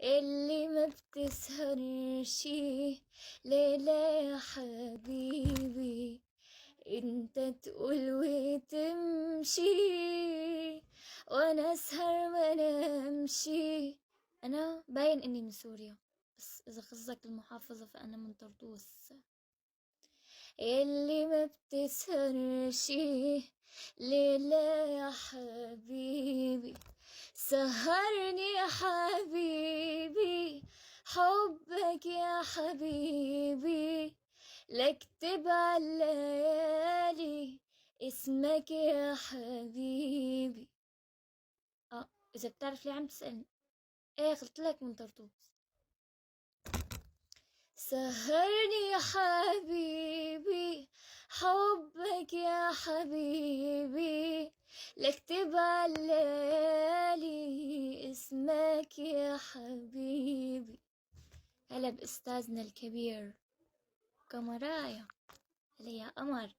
اللي ما بتسهرش ليلة يا حبيبي، انت تقول وتمشي وانا اسهر ما نمشي. انا باين اني من سوريا، بس اذا قصدك المحافظة فانا من طرطوس. اللي ما بتسهرش ليلة يا حبيبي، سهرني يا حبيبي، حبك يا حبيبي، لاكتب عالليالي اسمك يا حبيبي. اذا بتعرف ليه عم تسألني؟ ايه قلتلك من طرطوس. سهرني يا حبيبي، حبك يا حبيبي، لاكتب عالليالي اسمك يا حبيبي. هلا بأستاذنا الكبير قمرايا. هلا يا قمر.